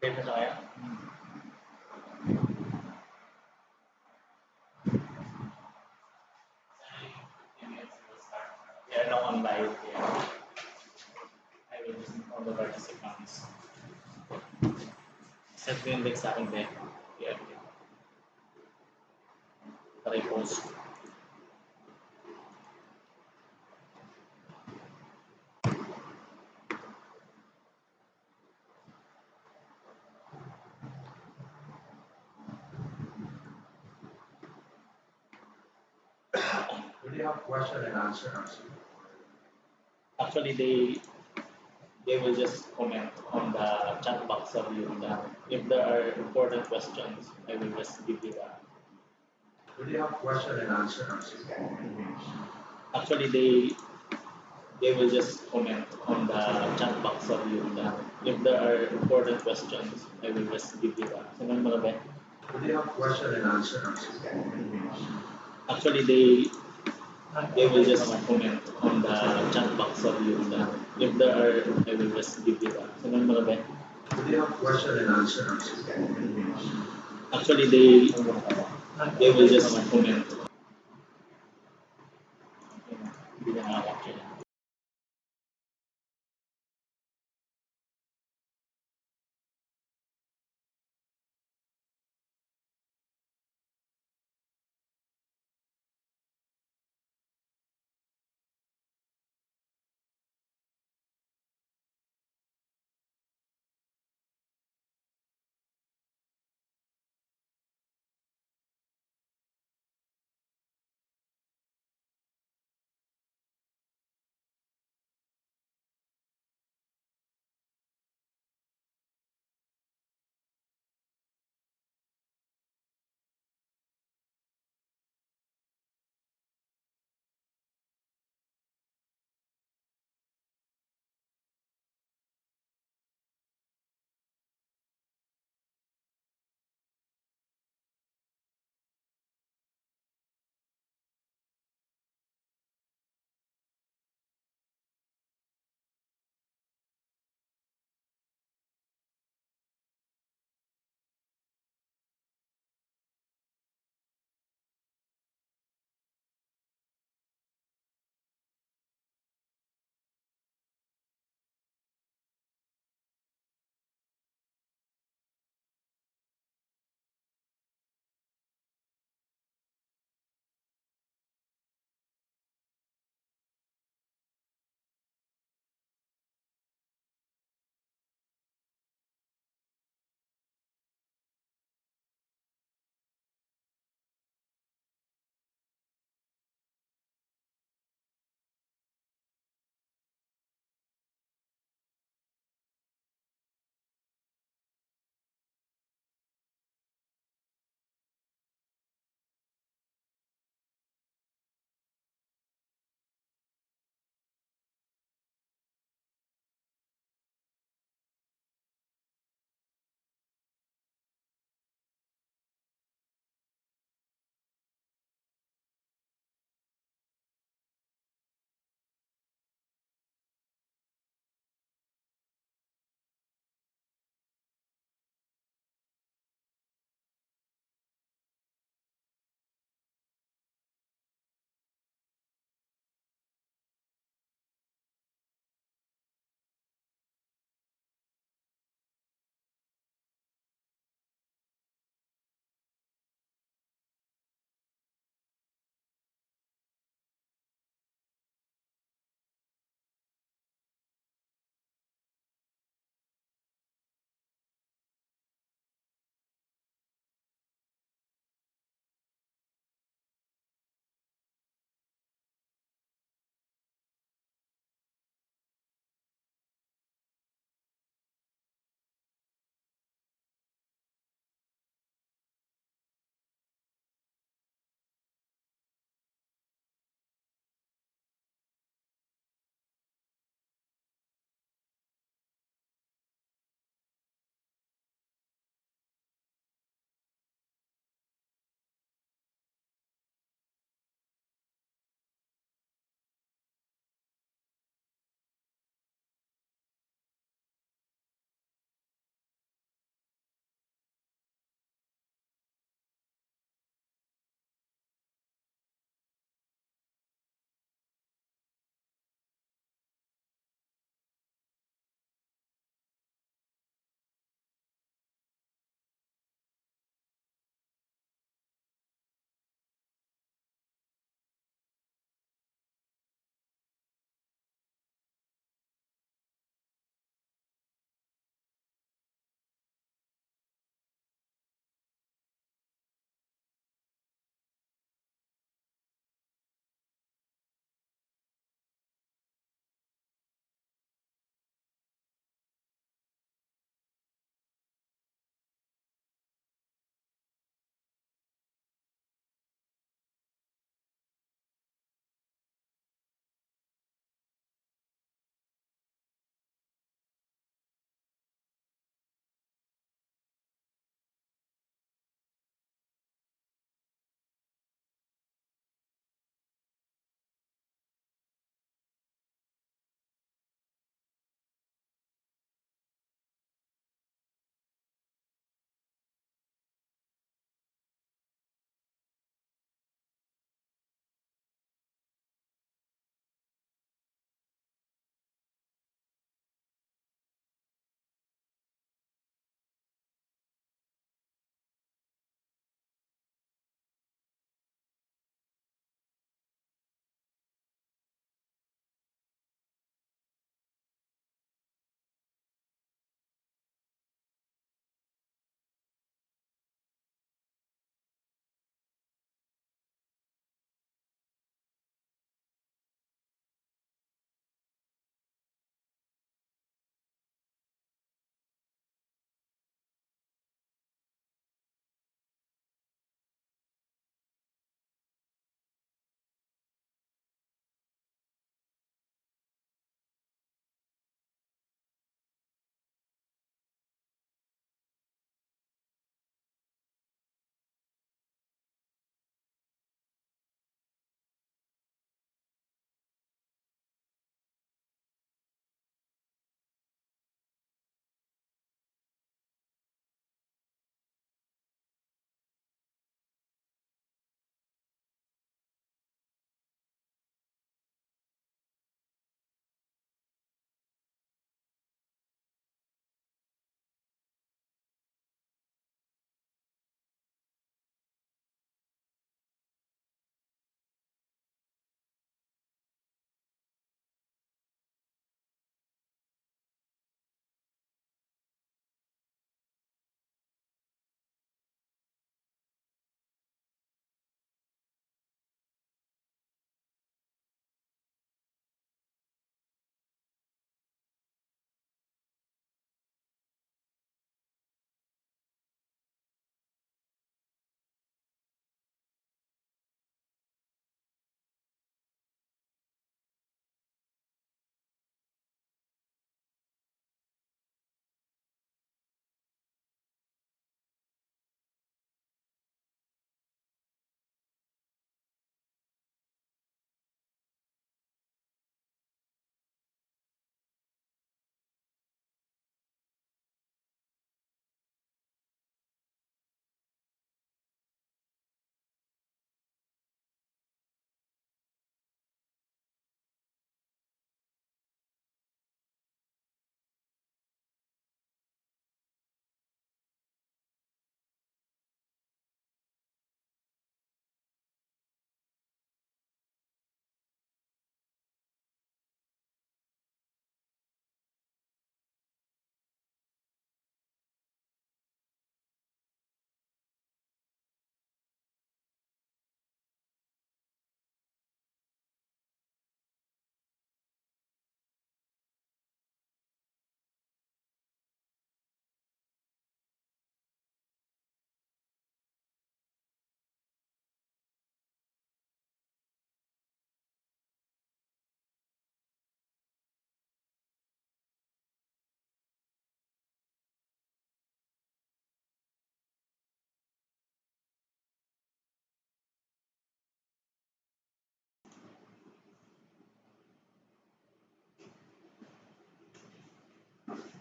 Okay na siya kaya? Yeah, no, on live. Yeah. I will just on the participants. Set mo yung link sa akin, Ben. Yeah. Para i-post. Do they have question and answer? Actually, they will just comment on the chat box of you. If there are important questions, I will just give you that. Do they have question and answer? Actually, they will just comment on the chat box of you. If there are important questions, I will just give you that. Sino yung mga Ben? Do they have question and answer? Actually, they will just comment on the chat box of you. If there are, I will just give you that. Sino yung mga Ben? Do they have question and answer? Actually, they will just comment. Hindi na nakakapit.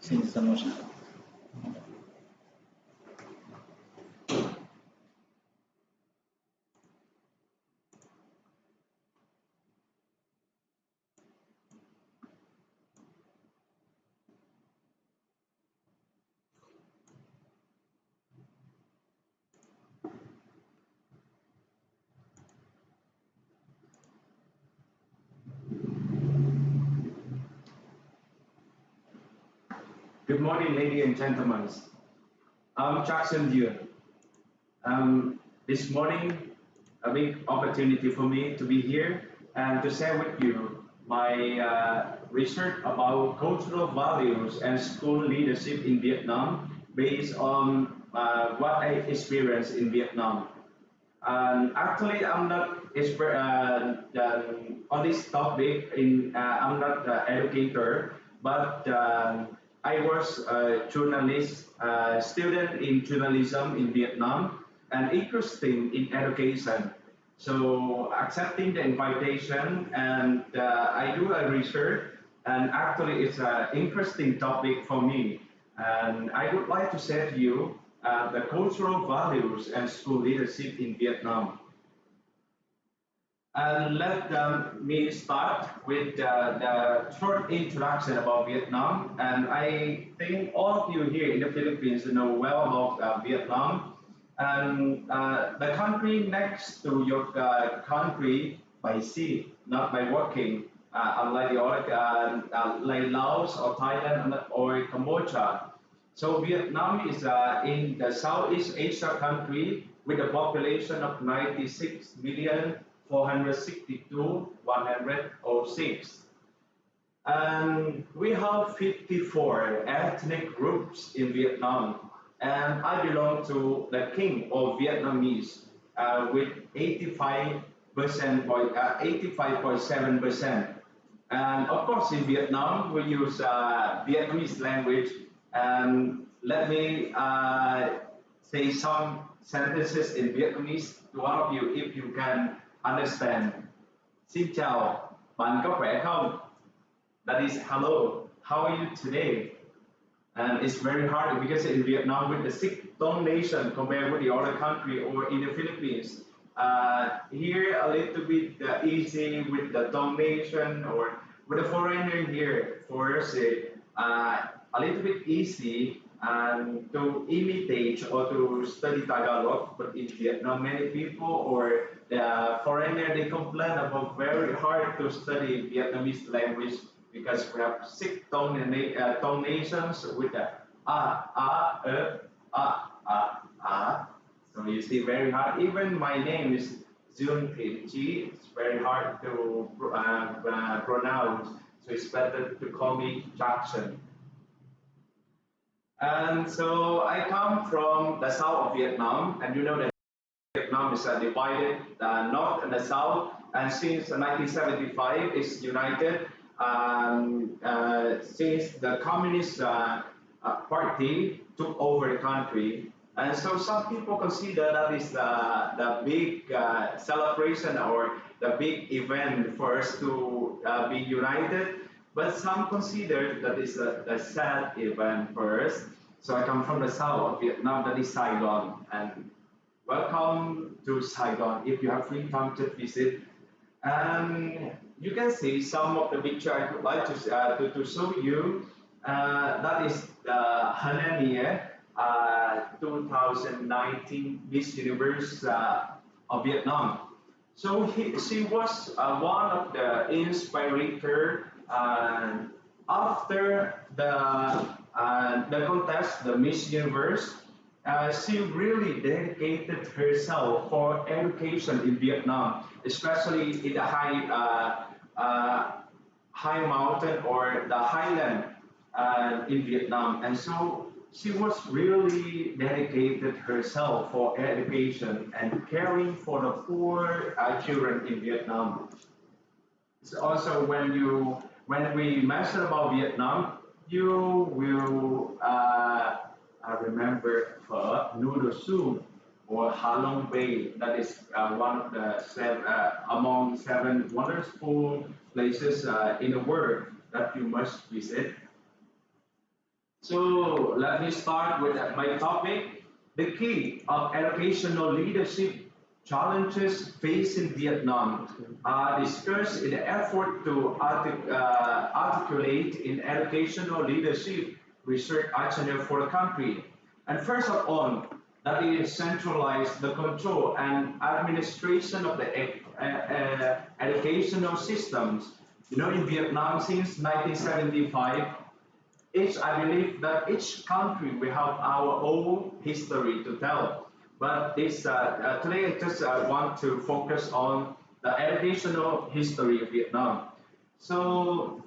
Since siya. Good morning, ladies and gentlemen. I'm Jackson Duong. This morning, a big opportunity for me to be here and to share with you my research about cultural values and school leadership in Vietnam based on what I experienced in Vietnam. And actually, I'm not on this topic. I'm not an educator, but I was a journalist, student in journalism in Vietnam, and interested in education. So accepting the invitation, and I do a research, and actually it's an interesting topic for me. And I would like to share to you the cultural values and school leadership in Vietnam. And let me start with the short introduction about Vietnam. And I think all of you here in the Philippines know well about Vietnam. And the country next to your country by sea, not by walking, unlike the other, like Laos or Thailand or Cambodia. So Vietnam is in the Southeast Asia country with a population of 96,462,106. And we have 54 ethnic groups in Vietnam. And I belong to the king of Vietnamese with 85.7%. And of course, in Vietnam, we use Vietnamese language. And let me say some sentences in Vietnamese to all of you if you can understand. Xin chào, bạn có khỏe không? That is hello, how are you today? And it's very hard because in Vietnam with the six tone nation compared with the other country or in the Philippines, here a little bit easy with the donation or with a foreigner here for us a little bit easy to imitate or to study Tagalog, but in Vietnam many people or the foreigner they complain about very hard to study Vietnamese language because we have six tonations with the So you see, very hard. Even my name is Jun Tin Chi. It's very hard to pronounce. So it's better to call me Jackson. And so I come from the south of Vietnam, and you know that Vietnam is divided, north and the south. And since 1975, it's united. Since the Communist Party took over the country, and so some people consider that is the big celebration or the big event for us to be united. But some consider that is a sad event for us. So I come from the south of Vietnam, that is Saigon, and welcome to Saigon. If you have free time to visit, and you can see some of the picture I would like to show you. That is the Hanania 2019 Miss Universe of Vietnam. So she was one of the inspirators after the contest, the Miss Universe. She really dedicated herself for education in Vietnam, especially in the high mountain or the highland in Vietnam. And so she was really dedicated herself for education and caring for the poor children in Vietnam. So also when we mention about Vietnam, you will remember Phở, noodle soup, or Ha Long Bay. That is one of the among seven wonderful places in the world that you must visit. So let me start with my topic. The key of educational leadership challenges faced in Vietnam are discussed in the effort to articulate in educational leadership research agenda for the country. And first of all, that is centralize the control and administration of the educational systems. You know, in Vietnam since 1975, I believe that each country will have our own history to tell. But today I just want to focus on the educational history of Vietnam. So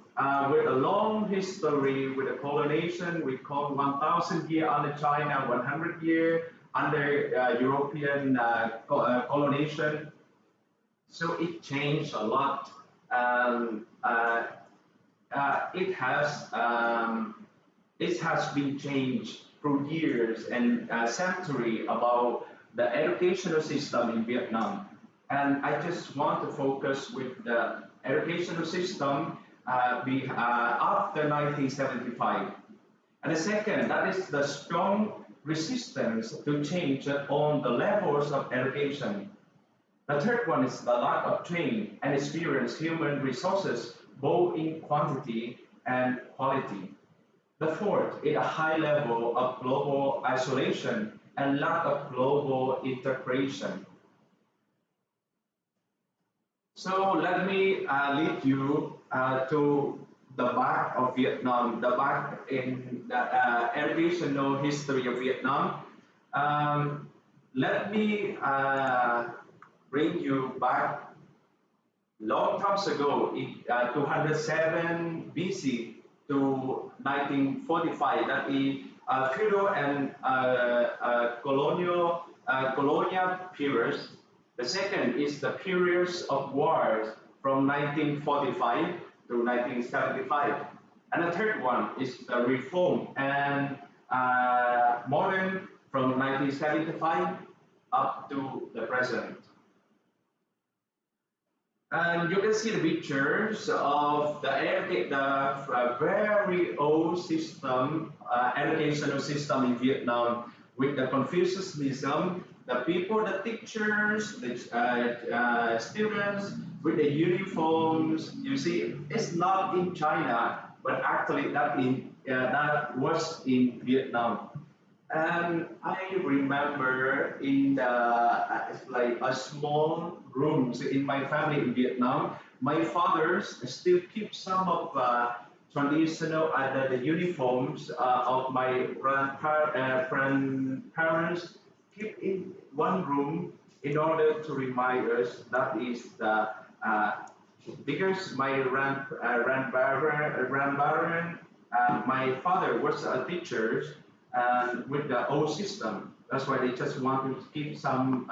with a long history with the colonization, we call 1,000 year under China, 100 year under European colonization. So it changed a lot. Um, uh, it has been changed through years and century about the educational system in Vietnam. And I just want to focus with the educational system after 1975. And the second, that is the strong resistance to change on the levels of education. The third one is the lack of trained and experienced human resources, both in quantity and quality. The fourth is a high level of global isolation and lack of global integration. So let me lead you to the back of Vietnam, the back in the educational history of Vietnam. Um, Let me bring you back long times ago, in 207 BC to 1945, that is feudal and colonial periods. The second is the periods of wars from 1945 to 1975. And the third one is the reform and modern from 1975 up to the present. And you can see the pictures of the very old system, educational system in Vietnam with the Confucianism, the people, the teachers, the students with the uniforms. You see, it's not in China, but actually that was in Vietnam. And I remember in the it's like a small rooms in my family in Vietnam. My father still keep some of traditional the uniforms of my grandparents keep in one room in order to remind us that is the uh, because my grandparent, my father was a teacher with the old system. That's why they just want to keep some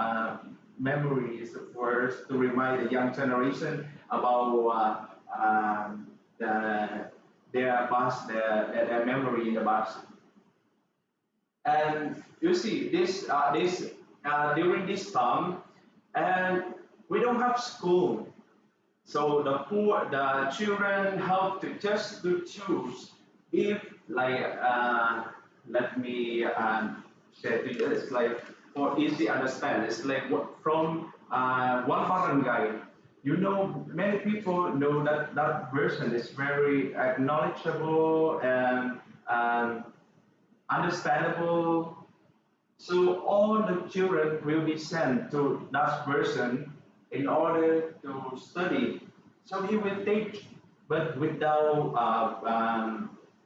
memories for us to remind the young generation about the, their past, their memory in the past. And you see, this during this time, and we don't have school. So the children have to just to choose if like let me share to you. It's like for easy understand. It's like from one barangay. You know, many people know that that person is very acknowledgeable and understandable. So all the children will be sent to that person in order to study. So he will take, but without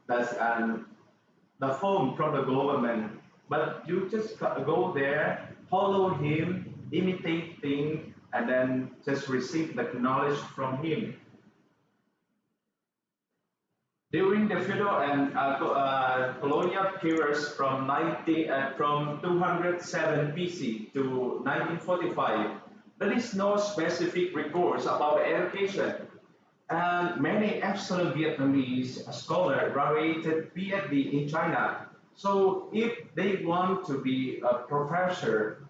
that's, the phone from the government. But you just go there, follow him, imitate things, and then just receive the knowledge from him. During the feudal and colonial periods from 207 BC to 1945, there is no specific reports about education, and many excellent Vietnamese scholars graduated PhD in China. So if they want to be a professor,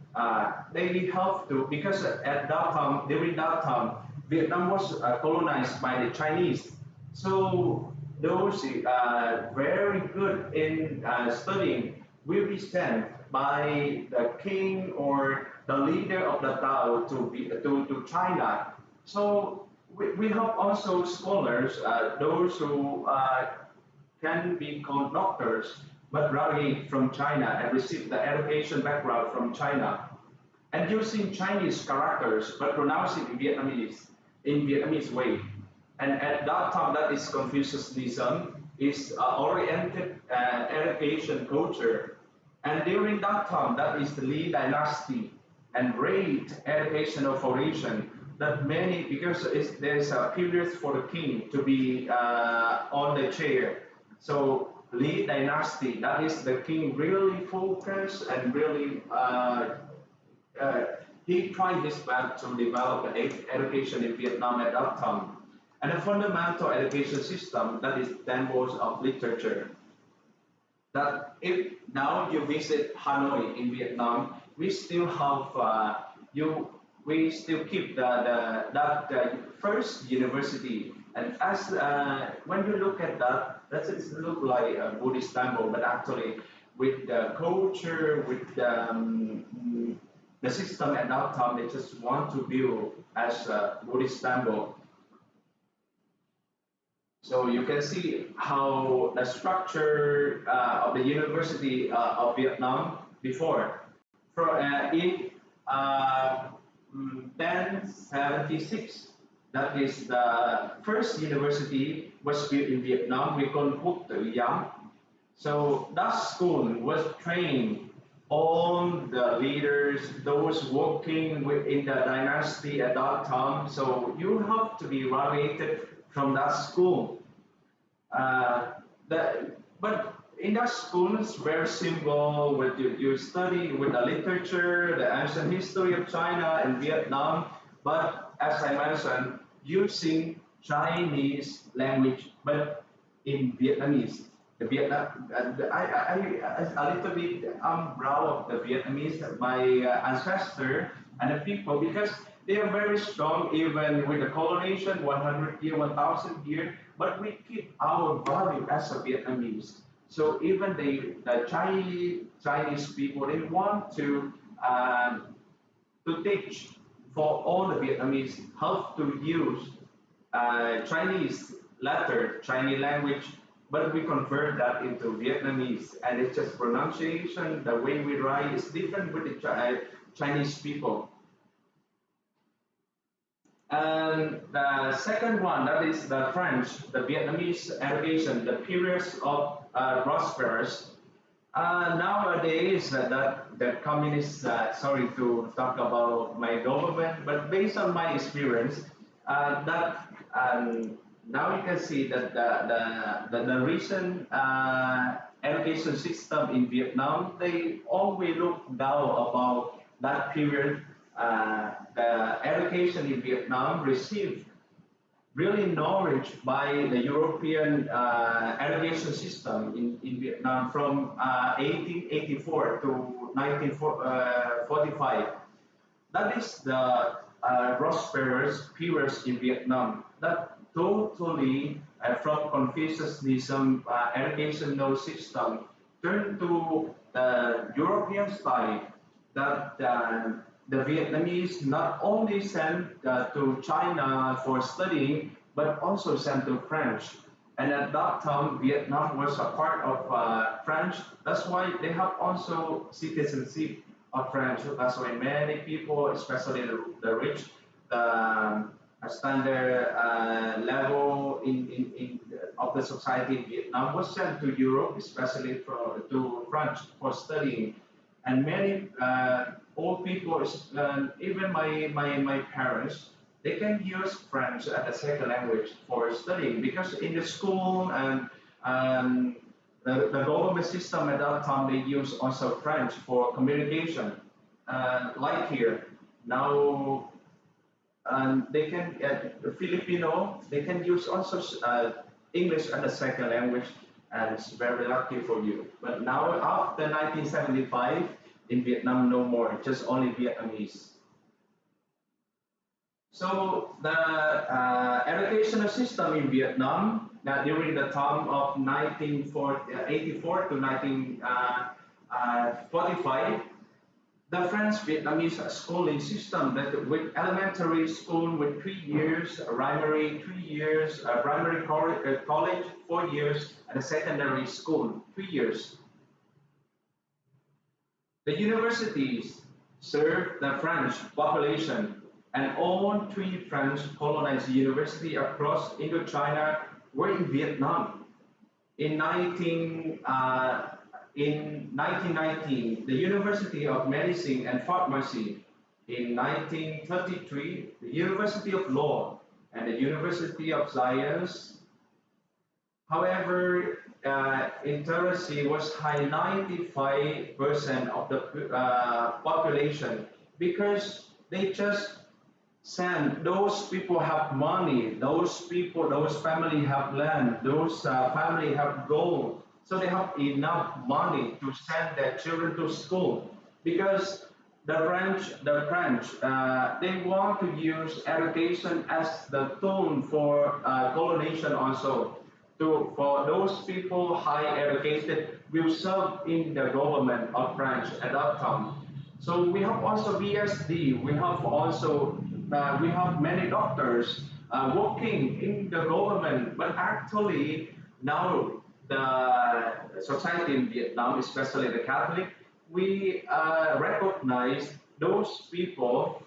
they have to because at that time during that time Vietnam was colonized by the Chinese. So those very good in studying will be sent by the king or the leader of the Tao to China. So we have also scholars, those who can be called doctors, but graduate from China and receive the education background from China and using Chinese characters but pronouncing in Vietnamese way. And at that time, that is Confucianism is oriented education culture. And during that time, that is the Li dynasty and great educational foundation that many because there's a period for the king to be on the chair. So Li dynasty, that is the king really focused and really uh, he tried his best to develop an education in Vietnam at that time. And a fundamental education system that is temples of literature. That if now you visit Hanoi in Vietnam, we still have we still keep the first university. And as when you look at that, that look like a Buddhist temple, but actually with the culture, with the system at that time, they just want to build as a Buddhist temple. So you can see how the structure of the University of Vietnam before. In uh, 1076, that is the first university was built in Vietnam. We call Quốc Tử Giám. So that school was trained all the leaders, those working within the dynasty at that time. So you have to be graduated from that school. But in that school, it's very simple. With you study with the literature, the ancient history of China and Vietnam. But as I mentioned, using Chinese language, but in Vietnamese. The Vietnam, a little bit proud of the Vietnamese, my ancestor and the people, because they are very strong even with the colonization, 100 year, 1000 year, but we keep our value as a Vietnamese. So even the Chinese people, they want to teach for all the Vietnamese how to use Chinese letter, Chinese language, but we convert that into Vietnamese, and it's just pronunciation. The way we write is different with the Chinese people. And the second one, that is the French, the Vietnamese education, the periods of prosperous. Nowadays, the communists, sorry to talk about my government, but based on my experience, that now you can see that the recent education system in Vietnam, they always look down about that period. The education in Vietnam received really knowledge by the European education system in Vietnam from 1884 to 1945. That is the prosperous periods in Vietnam. That totally from Confucianism educational system turned to the European style that the Vietnamese not only sent to China for studying, but also sent to French. And at that time, Vietnam was a part of French. That's why they have also citizenship of French. That's why many people, especially the rich, the standard level of the society in Vietnam was sent to Europe, especially to France for studying. And many old people, even my parents, they can use French as a second language for studying because in the school and the government system at that time they use also French for communication. Like here now, they can Filipino. They can use also English as a second language, and it's very lucky for you. But now after 1975 in Vietnam, no more, just only Vietnamese. So the educational system in Vietnam during the time of 1984 to 1945, the French Vietnamese schooling system that with elementary school with 3 years, primary 3 years, primary college 4 years, and a secondary school 3 years. The universities serve the French population, and all three French colonized universities across Indochina were in Vietnam. In 1919, the University of Medicine and Pharmacy. In 1933, the University of Law and the University of Science. However, literacy was high 95% of the population because they just send those people have money, those people, those family have land, those family have gold, so they have enough money to send their children to school because the French, they want to use education as the tool for colonization also. For those people high educated will serve in the government of France at that time. So we have also BSD. We have many doctors working in the government, but actually now the society in Vietnam, especially the Catholic, we recognize those people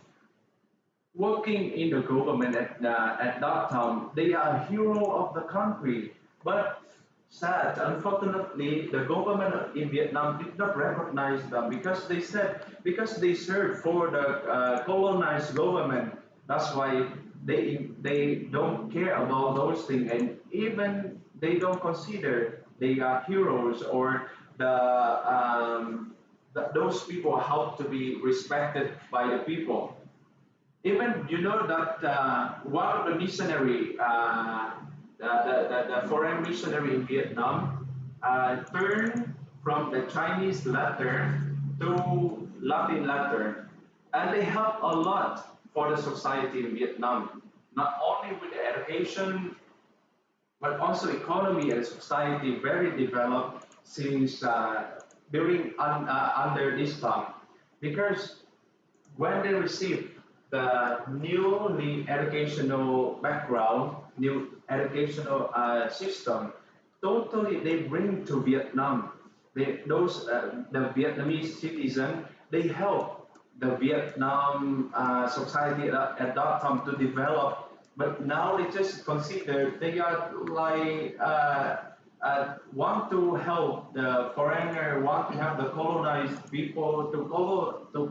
working in the government at that time. They are hero of the country, but sad, unfortunately, the government in Vietnam did not recognize them because they said because they served for the colonized government. That's why they don't care about those things, and even they don't consider they are heroes or those people have to be respected by the people. Even you know that one of the missionary, the foreign missionary in Vietnam, turned from the Chinese letter to Latin letter, and they help a lot for the society in Vietnam, not only with the education but also economy and society very developed since under this time because when they receive the newly educational background, new educational system, totally they bring to Vietnam. The Vietnamese citizen, they help the Vietnam society at that time to develop. But now they just consider they are like want to help the foreigner, want to have the colonized people to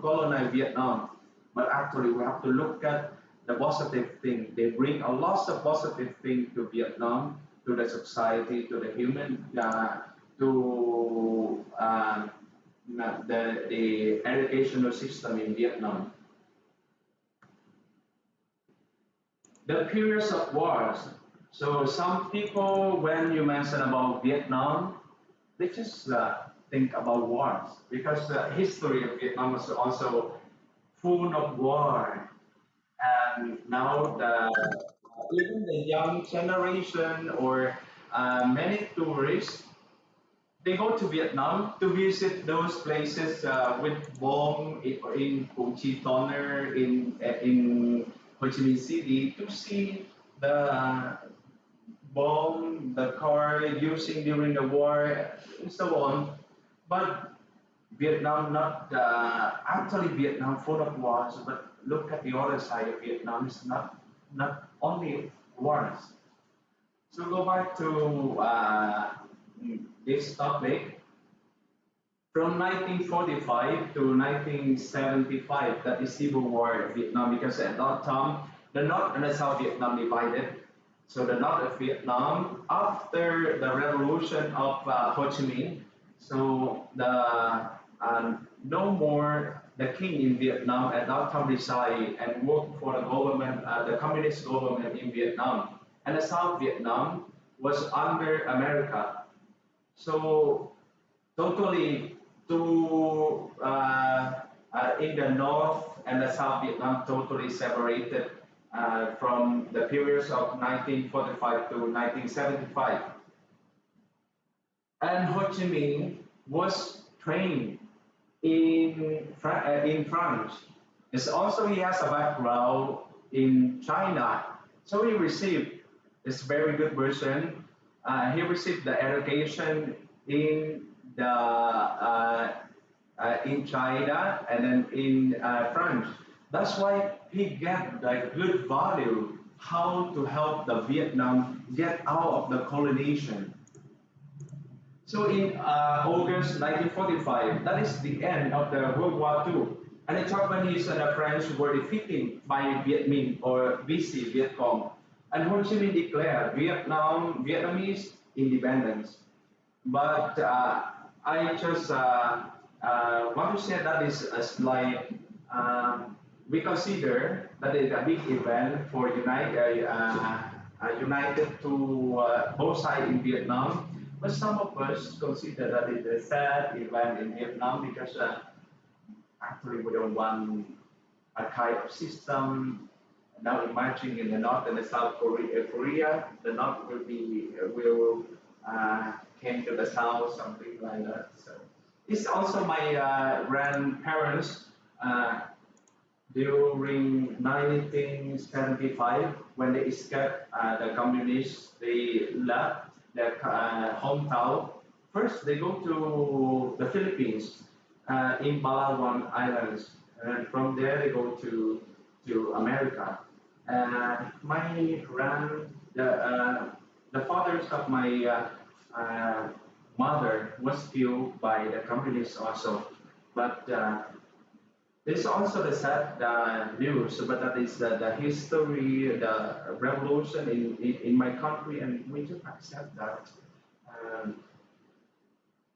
colonize Vietnam. But actually, we have to look at the positive thing. They bring a lot of positive thing to Vietnam, to the society, to the human, to the educational system in Vietnam. The periods of wars. So some people, when you mention about Vietnam, they just think about wars because the history of Vietnam was also full of war. And now even the young generation or many tourists, they go to Vietnam to visit those places with bomb in Cung Chi Toner, in Ho Chi Minh City to see the bomb, the car using during the war, and so on. But Vietnam not actually Vietnam full of wars, but look at the other side of Vietnam. It's not only wars. So go back to this topic. From 1945 to 1975, that is Civil War of Vietnam, because at that time the North and the South Vietnam divided. So the North of Vietnam, after the revolution of Ho Chi Minh, so no more the king in Vietnam at that time reside and work for the government, the communist government in Vietnam, and the South Vietnam was under America. So totally to in the North and the South Vietnam totally separated from the periods of 1945 to 1975. And Ho Chi Minh was trained in France. It's also he has a background in China, so he received this very good version. He received the education in the in China and then in France. That's why he get the good value how to help the Vietnam get out of the colonization. So in August 1945, that is the end of the World War II, and the Japanese and the French were defeated by Viet Minh or VC Viet Cong, and Ho Chi Minh declared Vietnamese independence. But I just want to say that is as like we consider that is a big event for united to both sides in Vietnam. But some of us consider that it is a sad event in Vietnam because actually we don't want a kind of system now emerging in the North and the South Korea. The North will came to the South, something like that. So it's also my grandparents during 1975 when they escaped the communists. They left their hometown. First, they go to the Philippines in Palawan Islands, and from there they go to America. My grand the fathers of my mother was killed by the communists also, but there's also the sad news, but that is the history, the revolution in my country, and we just accept that. Um,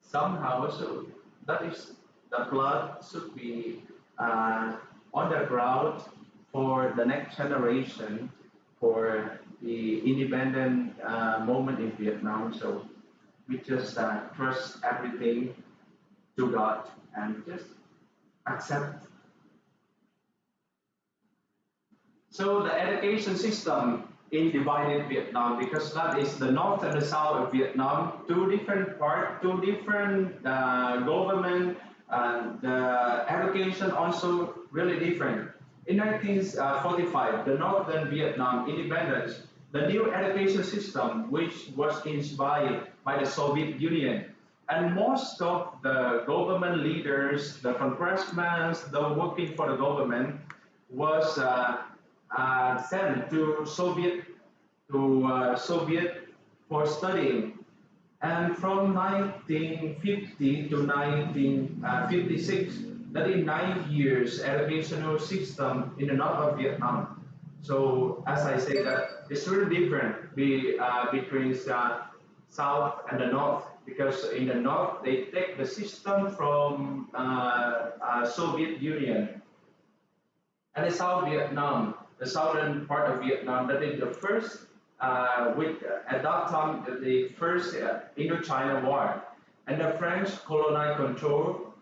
Somehow, so that is the blood should be on the ground for the next generation for the independent moment in Vietnam. So we just trust everything to God and just accept. So the education system in divided Vietnam, because that is the north and the south of Vietnam, two different parts, two different government, and the education also really different. In 1945, the northern Vietnam independence, the new education system, which was inspired by the Soviet Union, and most of the government leaders, the congressmen, the working for the government, was sent to Soviet for studying. And from 1950 to 1956, that is 9 years educational system in the north of Vietnam. So as I say that it's really different between south and the north because in the north they take the system from Soviet Union and the South Vietnam, the southern part of Vietnam, that is the first, at that time, the first Indochina War, and the French colonial control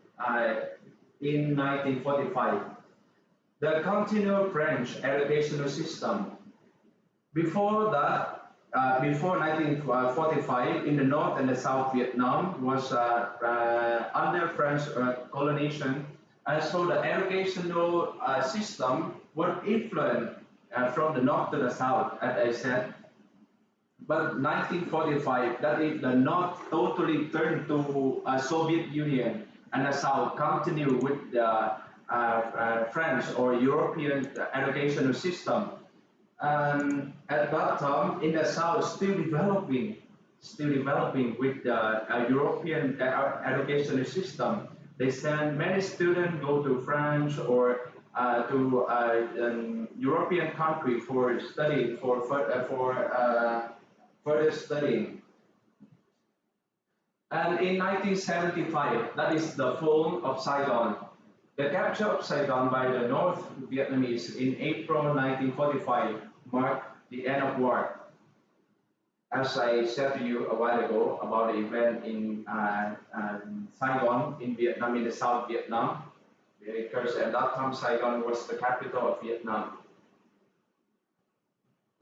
in 1945. The continual French educational system. Before that, before 1945, in the North and the South Vietnam was under French colonization, and so the educational system was influenced from the North to the South, as I said. But 1945, that is the North totally turned to Soviet Union, and the South continued with the French or European educational system. And at that time, in the South, still developing with the European educational system. They send many students go to France or to European country for study for further studying. And in 1975, that is the fall of Saigon. The capture of Saigon by the North Vietnamese in April 1945 marked the end of war. As I said to you a while ago about the event in Saigon in Vietnam, in the South Vietnam, because at that time Saigon was the capital of Vietnam.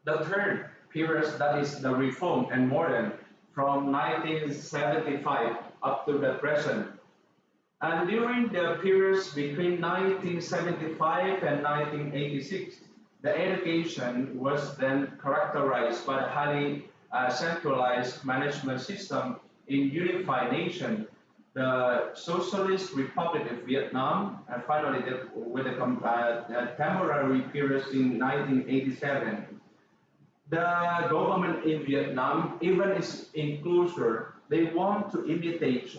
The third period, that is the reform and modern, from 1975 up to the present. And during the periods between 1975 and 1986, the education was then characterized by the highly centralized management system in unified nation, the Socialist Republic of Vietnam, and finally with the temporary periods in 1987. The government in Vietnam, even is in closure, they want to imitate,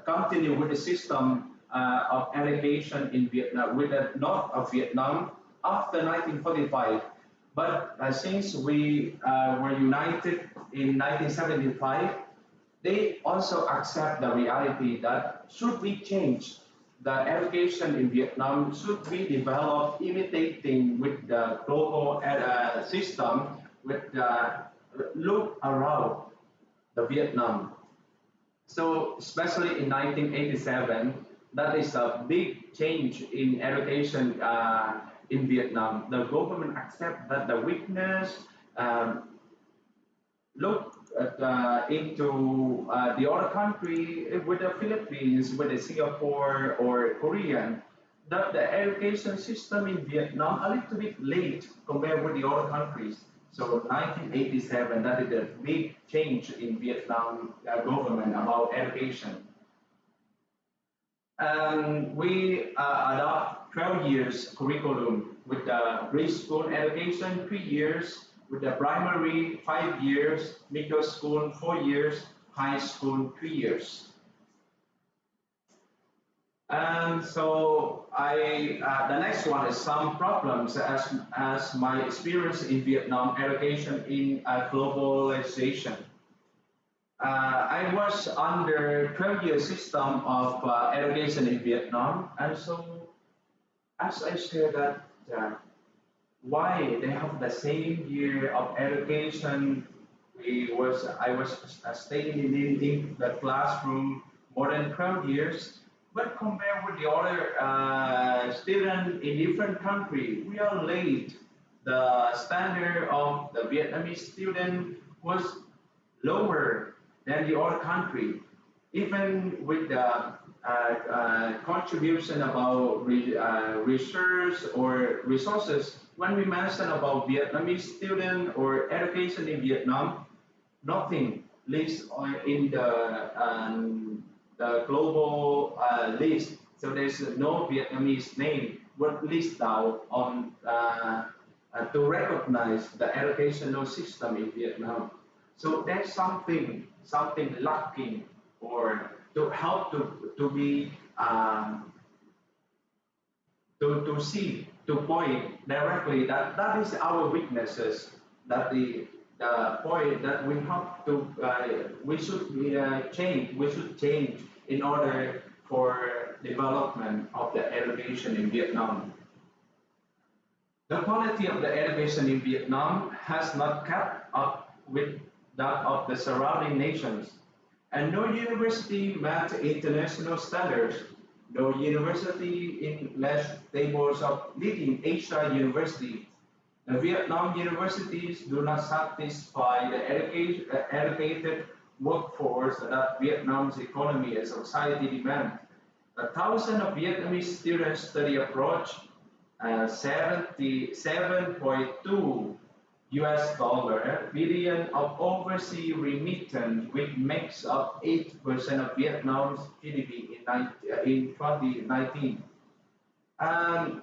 continue with the system of education in Vietnam, with the north of Vietnam after 1945. But since we were united in 1975, they also accept the reality that should we change the education in Vietnam should be developed imitating with the global system with the look around the Vietnam. So especially in 1987, that is a big change in education in Vietnam. The government accept that the weakness look into the other country with the Philippines, with the Singapore or Korean, that the education system in Vietnam a little bit late compared with the other countries. So 1987, that is a big change in Vietnam government about education. And we adopt 12 years curriculum with the preschool education, 3 years, with the primary 5 years, middle school 4 years, high school 3 years. And so the next one is some problems as my experience in Vietnam education in globalization. I was under 12-year system of education in Vietnam, and so as I said that why they have the same year of education, I was staying in the classroom more than 12 years, but compared with the other students in different countries, we are late. The standard of the Vietnamese student was lower than the other country. Even with the contribution about research or resources, when we mention about Vietnamese student or education in Vietnam, nothing lists in the global list. So there's no Vietnamese name what list down on to recognize the educational system in Vietnam. So there's something lacking or to help to be to see to point directly that that is our weaknesses that the point that we have to we should change in order for development of the education in Vietnam. The quality of the education in Vietnam has not kept up with that of the surrounding nations, and no university met international standards. No university in less tables of leading Asia university. The Vietnam universities do not satisfy the educated workforce that Vietnam's economy and society demand. A thousand of Vietnamese students study abroad, 77.2 US dollar billion of overseas remittance, which makes up 8% of Vietnam's GDP in 2019. And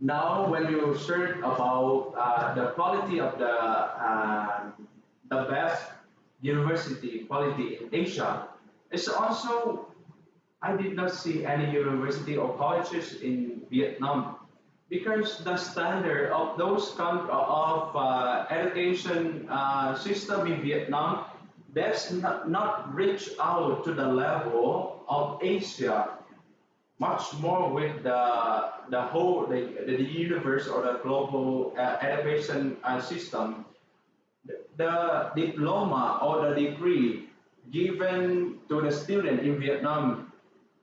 now, when you search about the quality of the best university quality in Asia, it's also I did not see any university or colleges in Vietnam because the standard of those education system in Vietnam does not reach out to the level of Asia, much more with the whole the universe or the global education system. The diploma or the degree given to the student in Vietnam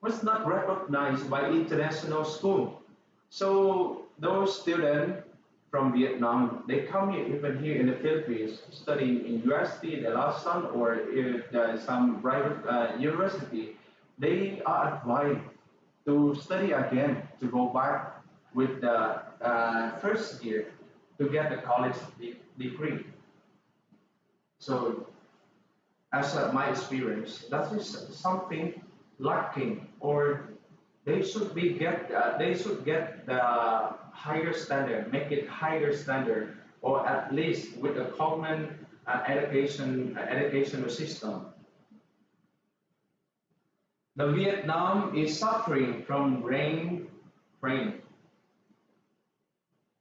was not recognized by international school. So those students from Vietnam, they come here, even here in the Philippines, studying in university, the last son, or if some private university, they are advised to study again, to go back with the first year to get the college degree. So, as my experience, that is something lacking, or they should get the higher standard, make it higher standard, or at least with a common educational system. The Vietnam is suffering from rain drain.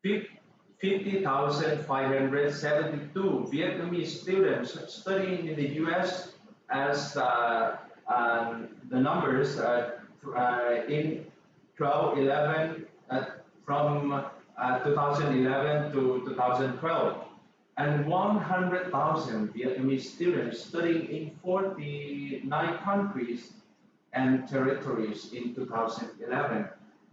50,572 Vietnamese students studying in the US as the numbers in 1211 from 2011 to 2012, and 100,000 Vietnamese students studying in 49 countries and territories in 2011.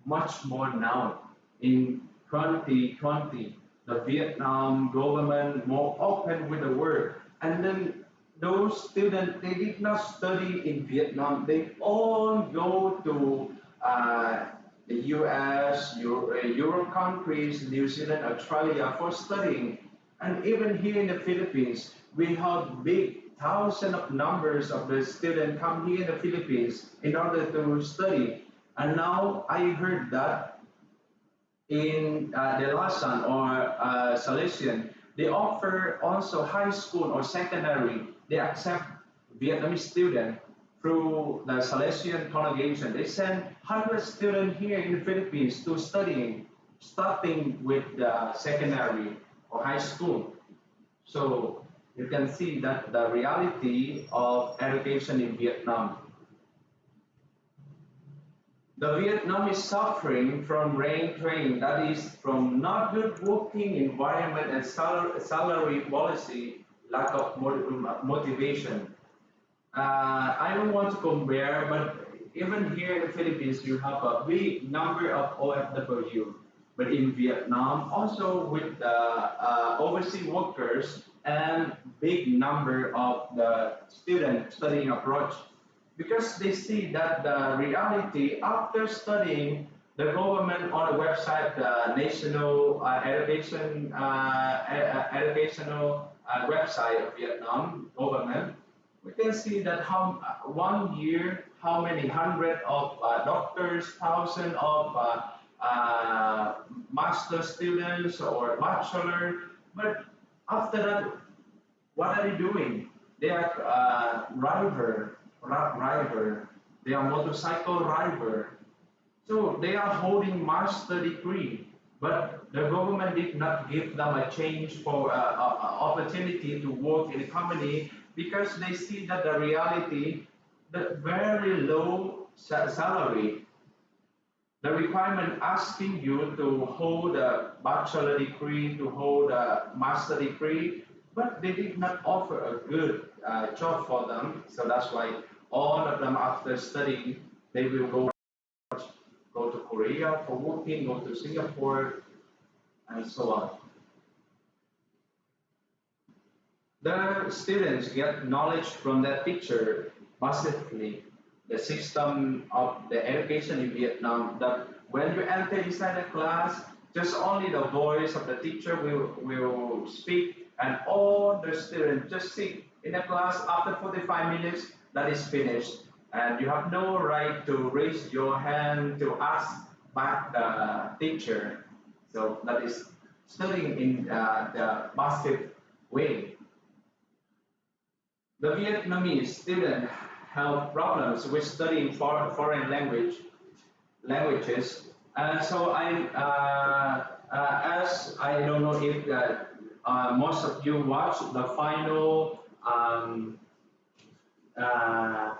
Much more now in 2020. The Vietnam government more open with the world, and then those students, they did not study in Vietnam. They all go to the US, Europe countries, New Zealand, Australia for studying. And even here in the Philippines, we have big thousand of numbers of the students come here in the Philippines in order to study. And now I heard that in the Lasan or Salesian, they offer also high school or secondary. They accept Vietnamese students through the Salesian congregation. They send 100 students here in the Philippines to studying, starting with the secondary or high school. So you can see that the reality of education in Vietnam. The Vietnam is suffering from rain drain, that is from not good working environment and salary policy, lack of motivation. I don't want to compare, but even here in the Philippines, you have a big number of OFW. But in Vietnam, also with the overseas workers and big number of the students studying abroad, because they see that the reality after studying, the government on the website, the national educational website of Vietnam government, we can see that how 1 year, how many hundred of doctors, thousand of master students or bachelor, but after that, what are they doing? They are driver, they are motorcycle driver. So they are holding master degree, but the government did not give them a change for opportunity to work in a company because they see that the reality, the very low salary, the requirement asking you to hold a bachelor degree, to hold a master degree, but they did not offer a good job for them. So that's why all of them after studying, they will go to Korea for working, go to Singapore, and so on. The students get knowledge from their teacher massively. The system of the education in Vietnam, that when you enter inside the class, just only the voice of the teacher will speak, and all the students just sit in the class. After 45 minutes, that is finished, and you have no right to raise your hand to ask back the teacher. So that is studying in the massive way. The Vietnamese students have problems with studying foreign languages, and so as I don't know if most of you watched the final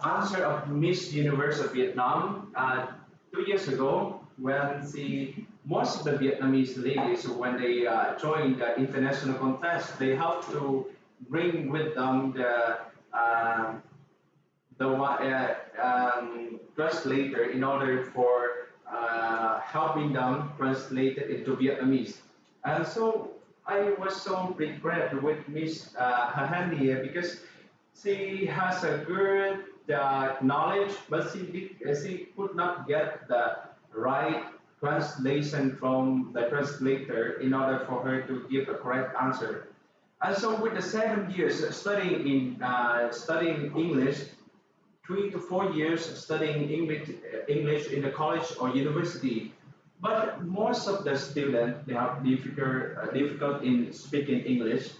answer of Miss Universe of Vietnam 2 years ago, when most of the Vietnamese ladies, when they join the international contest, they have to bring with them the translator in order for helping them translate it into Vietnamese. And so I was so regret with Miss Hahani here because she has a good knowledge, but she could not get the right translation from the translator in order for her to give a correct answer. And so, with the 7 years studying English, 3 to 4 years studying English in the college or university. But most of the students they are difficult in speaking English.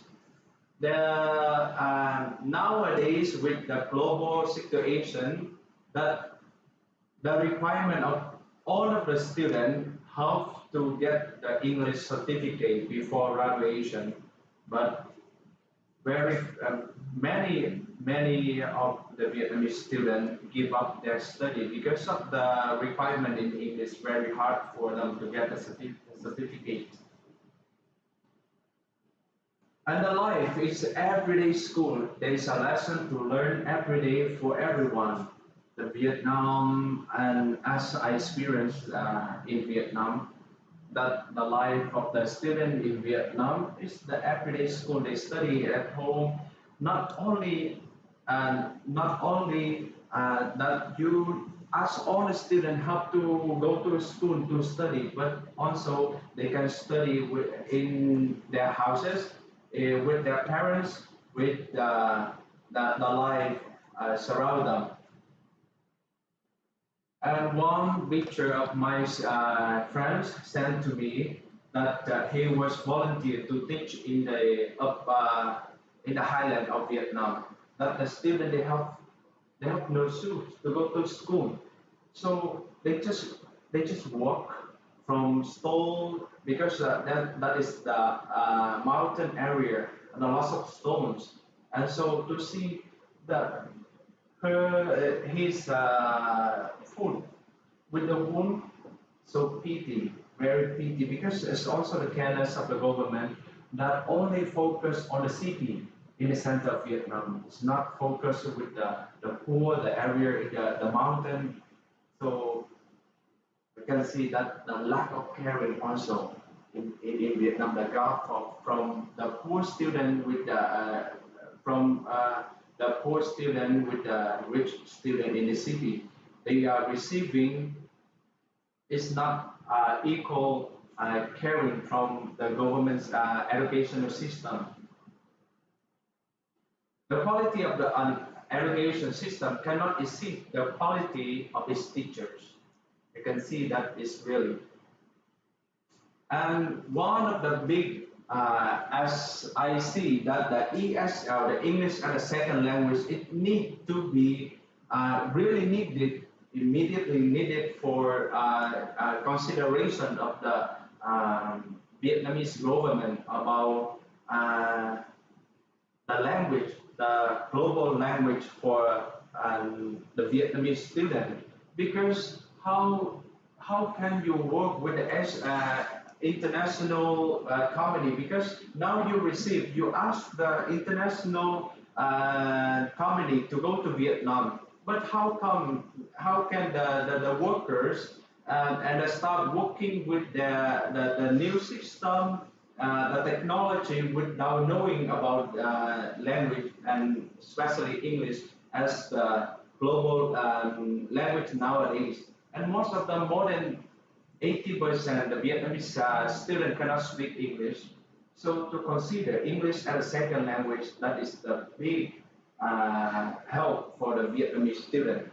Nowadays with the global situation, that the requirement of all of the students have to get the English certificate before graduation, but very many of the Vietnamese students give up their study because of the requirement in English. Very hard for them to get a certificate. And the life is everyday school. There is a lesson to learn every day for everyone. The Vietnam, and as I experienced in Vietnam, that the life of the student in Vietnam is the everyday school. They study at home. Not only that you, as all the students, have to go to school to study, but also they can study in their houses, with their parents, with the life surround them. And one picture of my friends sent to me that he was volunteered to teach in the highland of Vietnam. That the student they have no shoes to go to school, so they just walk from stone because that is the mountain area and a lot of stones, and so to see that his food with the wound, so pity, very pity, because it's also the careless of the government that only focus on the city in the center of Vietnam. It's not focused with the poor, the area, the mountain. So we can see that the lack of caring also in Vietnam, the gap from the poor student with the poor student with the rich student in the city. They are receiving is not equal caring from the government's educational system. The quality of the education system cannot exceed the quality of its teachers. You can see that is really. And one of the big, as I see that the ESL, the English as a second language, it need to be really needed, immediately needed for consideration of the Vietnamese government about the language, the global language for the Vietnamese student, because how can you work with the international company? Because now you ask the international company to go to Vietnam, but how can the workers and start working with the new system, the technology without knowing about language and especially English as the global language nowadays. And most of them, more than 80% the Vietnamese student cannot speak English. So to consider English as a second language, that is the big help for the Vietnamese student.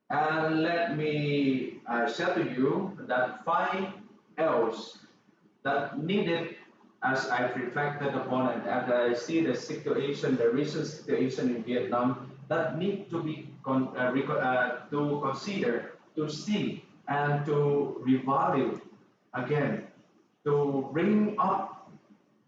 And let me share to you that 5 L's that needed as I've reflected upon and as I see the situation, the recent situation in Vietnam, that need to be to consider, to see, and to revalue again, to bring up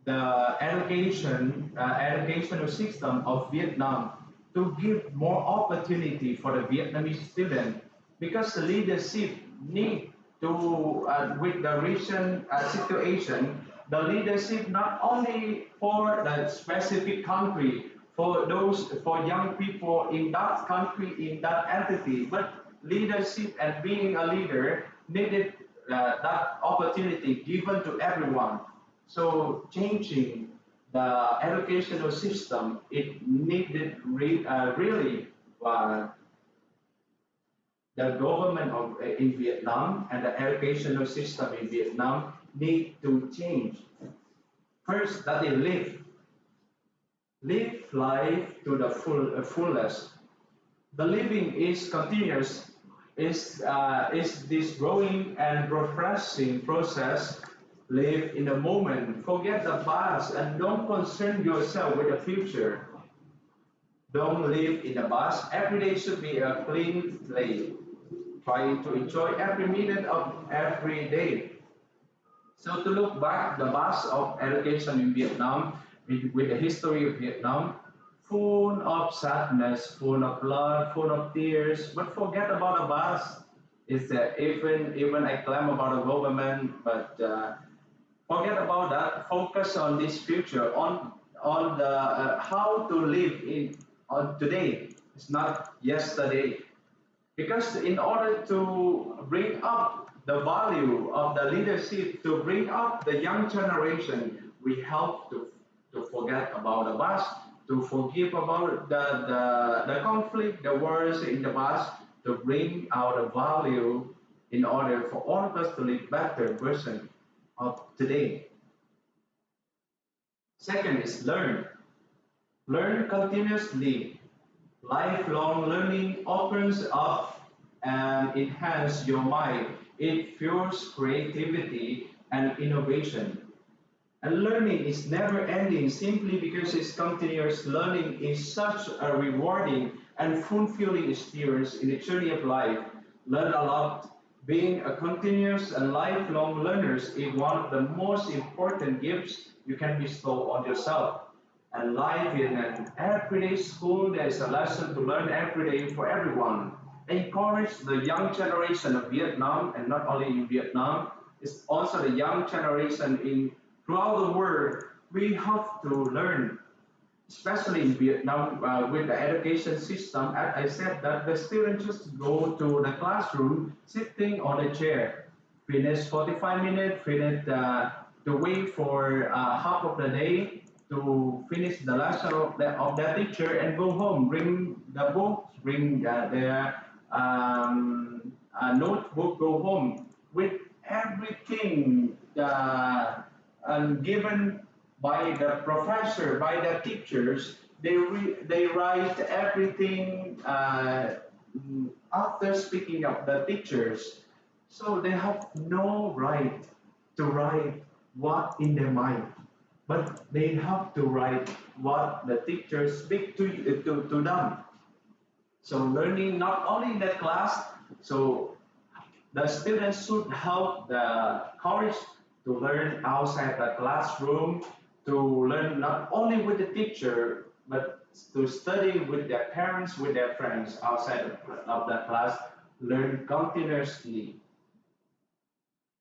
the educational system of Vietnam to give more opportunity for the Vietnamese student, because the leadership need to with the recent situation, the leadership not only for the specific country, for those for young people in that country, in that entity, but leadership and being a leader needed that opportunity given to everyone. So changing the educational system, it needed really uh, the government in Vietnam and the educational system in Vietnam need to change. First, that they live life to the fullest. The living is continuous, is this growing and refreshing process. Live in the moment, forget the past, and don't concern yourself with the future. Don't live in the past. Every day should be a clean slate. Try to enjoy every minute of every day. So to look back the past of education in Vietnam, with the history of Vietnam, full of sadness, full of blood, full of tears, but forget about the past. It's even I claim about the government, but forget about that. Focus on this future, on the how to live in on today. It's not yesterday. Because in order to bring up the value of the leadership, to bring up the young generation, we have to forget about the past, to forgive about the conflict, the wars in the past, to bring out the value in order for all of us to live better version of today. Second is learn. Learn continuously. Lifelong learning opens up and enhances your mind. It fuels creativity and innovation. And learning is never ending simply because it's continuous. Learning is such a rewarding and fulfilling experience in the journey of life. Learn a lot. Being a continuous and lifelong learner is one of the most important gifts you can bestow on yourself. And life in an everyday school, there is a lesson to learn every day for everyone. Encourage the young generation of Vietnam, and not only in Vietnam, it's also the young generation in throughout the world. We have to learn, especially in Vietnam, with the education system. As I said, that the students just go to the classroom, sitting on a chair, finish 45 minutes, finish to wait for half of the day to finish the lesson of the teacher and go home. Bring the books, bring their notebook, go home with everything given by the professor, by the teachers. They write everything after speaking of the teachers. So they have no right to write what in their mind, but they have to write what the teachers speak to them. So learning not only in the class, so the students should have the courage to learn outside the classroom, to learn not only with the teacher, but to study with their parents, with their friends outside of the class, learn continuously.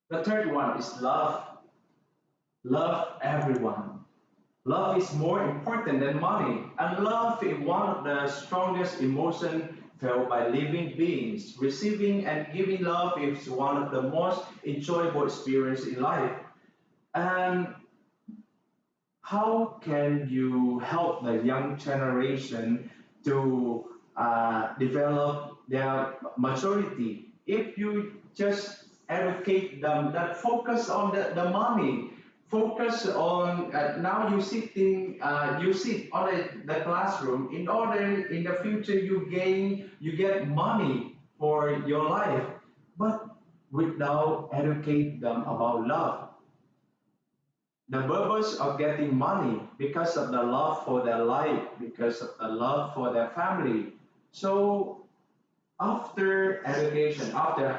The third one is love. Love everyone. Love is more important than money, and love is one of the strongest emotions felt by living beings. Receiving and giving love is one of the most enjoyable experiences in life. And how can you help the young generation to develop their maturity if you just educate them that focus on the money, focus on now you sit on the classroom in order in the future you get money for your life, but without educate them about love, the purpose of getting money because of the love for their life, because of the love for their family. So after education, after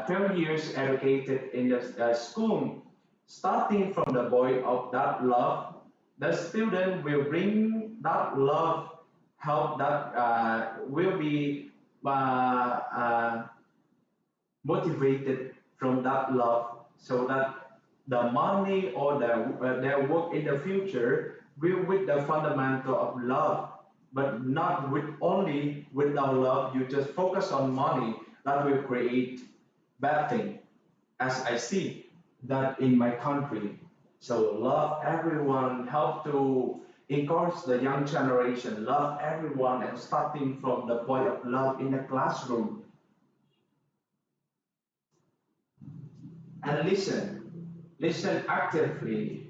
12 years educated in the school, starting from the void of that love, the student will bring that love, help that will be uh, uh, motivated from that love so that the money or their work in the future will with the fundamental of love, but not with only without love. You just focus on money, that will create bad thing. as I see that in my country. So love everyone, help to encourage the young generation, love everyone, and starting from the point of love in the classroom. And listen actively.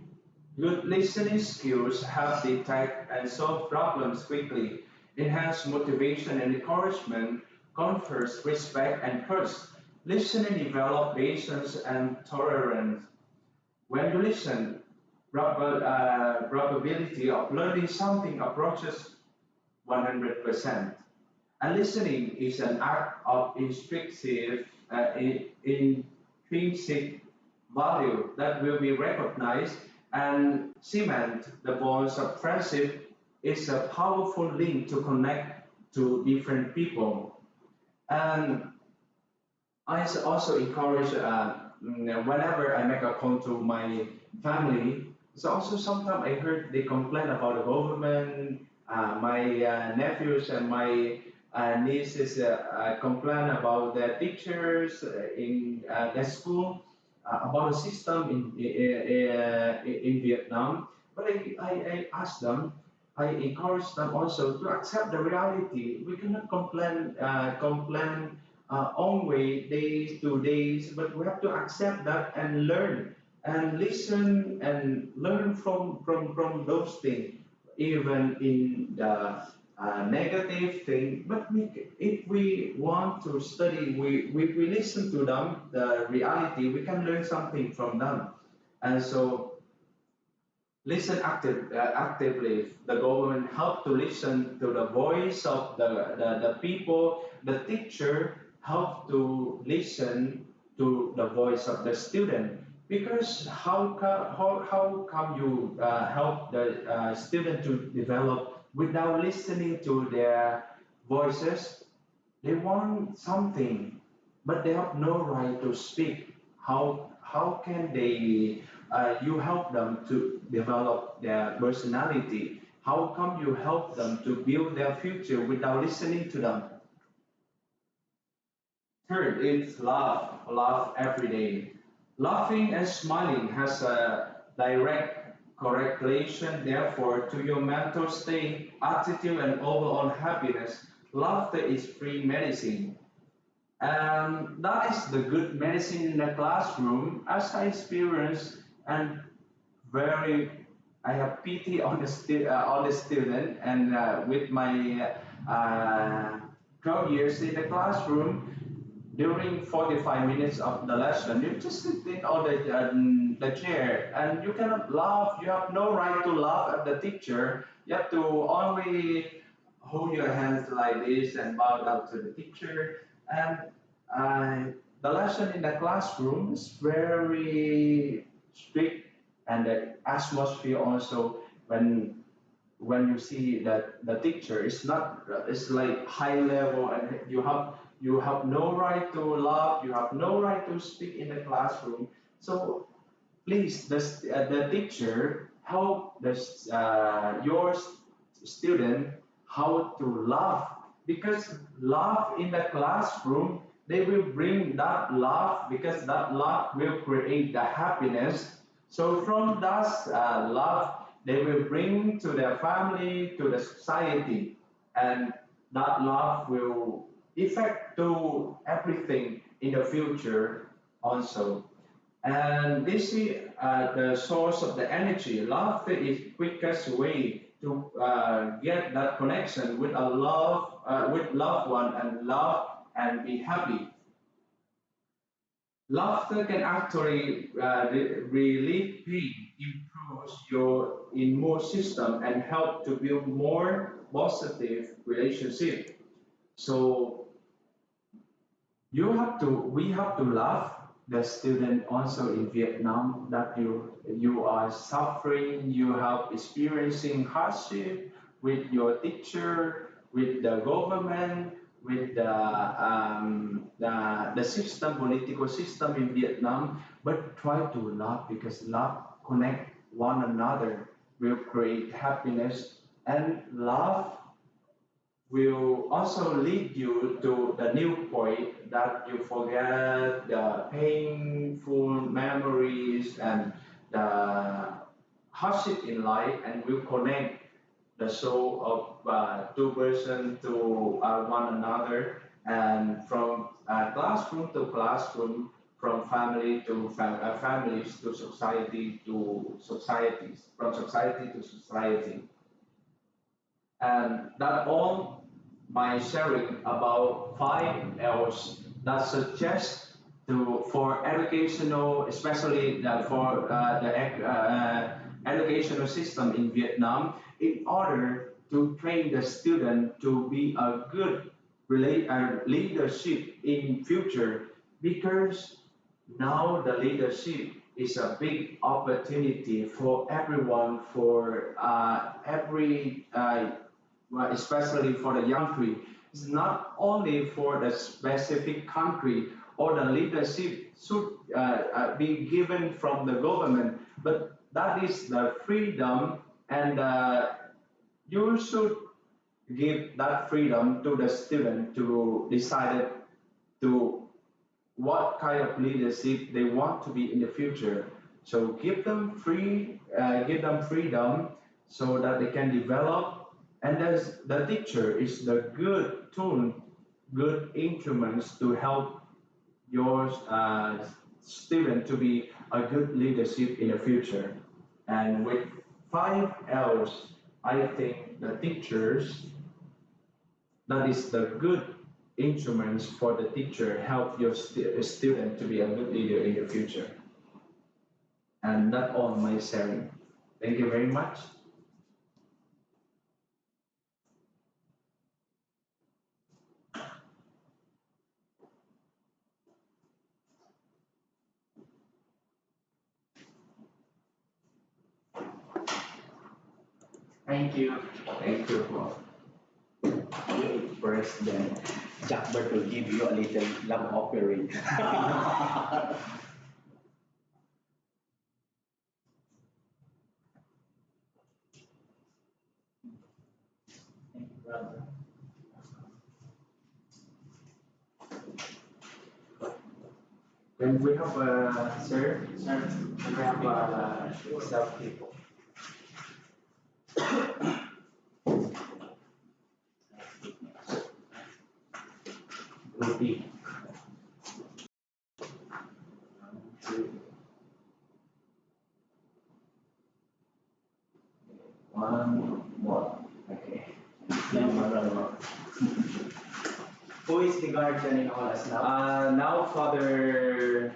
Good listening skills help detect and solve problems quickly, enhance motivation and encouragement, confers respect and trust. Listening develop patience and tolerance. When you listen, probability of learning something approaches 100%. And listening is an act of intrinsic value that will be recognized and cement the bonds of friendship is a powerful link to connect to different people. And I also encourage whenever I make a call to my family. So also sometimes I heard they complain about the government. My nephews and my nieces complain about the teachers in the school about the system in Vietnam. But I asked them, I encourage them also to accept the reality. We cannot complain only days to days, but we have to accept that and learn and listen and learn from those things, even in the negative thing. But if we want to study, we listen to them, the reality, we can learn something from them. And so listen actively. The government help to listen to the voice of the people. The teacher help to listen to the voice of the student. Because how come you help the student to develop without listening to their voices? They want something, but they have no right to speak. How can they you help them to develop their personality? How come you help them to build their future without listening to them? Third is laugh every day. Laughing and smiling has a direct correlation, therefore, to your mental state, attitude, and overall happiness. Laughter is free medicine. And that is the good medicine in the classroom, as I experienced, and very, I have pity on on the student, and with my 12 years in the classroom, during 45 minutes of the lesson, you just sit on the chair and you cannot laugh. You have no right to laugh at the teacher. You have to only hold your hands like this and bow down to the teacher. And the lesson in the classroom is very strict, and the atmosphere also when you see that the teacher is not it's like high level, and you have no right to laugh, you have no right to speak in the classroom. So please, the teacher help your student how to laugh, because laugh in the classroom, they will bring that laugh, because that laugh will create the happiness. So from that laugh, they will bring to their family, to the society, and that love will affect to everything in the future also. And this is the source of the energy. Laughter is quickest way to get that connection with with loved one, and love and be happy. Laughter can actually relieve pain, improves your immune system, and help to build more positive relationship. So we have to laugh the student also in Vietnam, that you are suffering, you have experiencing hardship with your teacher, with the government, with the system, political system in Vietnam, but try to laugh, because love connect one another, will create happiness, and love will also lead you to the new point that you forget the painful memories and the hardship in life, and will connect the soul of two persons to one another, and from classroom to classroom, from family to families to society to societies, from society to society. And that all my sharing about 5 L's that suggest to for educational, especially for educational system in Vietnam, in order to train the student to be a good leadership in future, because now the leadership is a big opportunity for everyone, for every well, especially for the young country. It's not only for the specific country, or the leadership should be given from the government, but that is the freedom, and you should give that freedom to the student to decide to what kind of leadership they want to be in the future. So give them freedom so that they can develop. And the teacher is the good tool, good instruments to help your student to be a good leadership in the future. And with 5 L's, I think the teachers, that is the good instruments for the teacher, help your student to be a good leader in the future. And that's all my sharing. Thank you very much. Thank you. Thank you for President Jackbert will give you a little love offering. Thank you, brother. When we have sir, Sir, we have self people. Ruby. One more. Okay. Thank you, brother. Who is the guardian in all us now? Now Father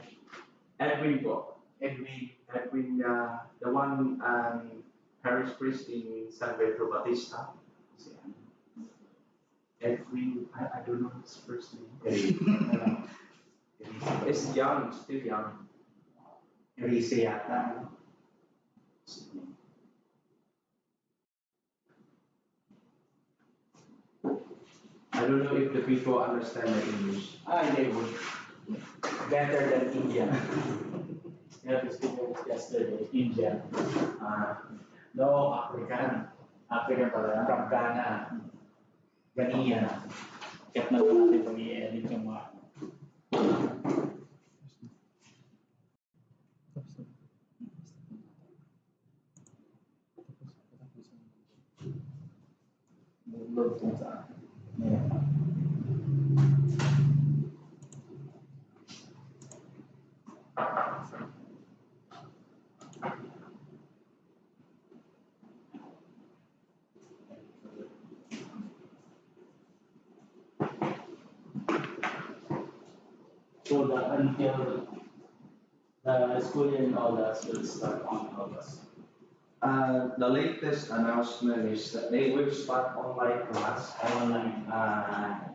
Edwin Bo. Edwin. Edwin, the one parish priest in San Pedro Bautista. Edwin, I don't know his first name. It's young, still young. Rize yata. Ano? I don't know if the people understand the English. They would. Better than Indian. Yeah, this video was yesterday, India. No, African. African pala. From Ghana. Ghanaian. Kaya na lang natin pag i-edit yung mga load kung saan. Yeah. So until the school year in August will start on August. The latest announcement is that they will start online class Online.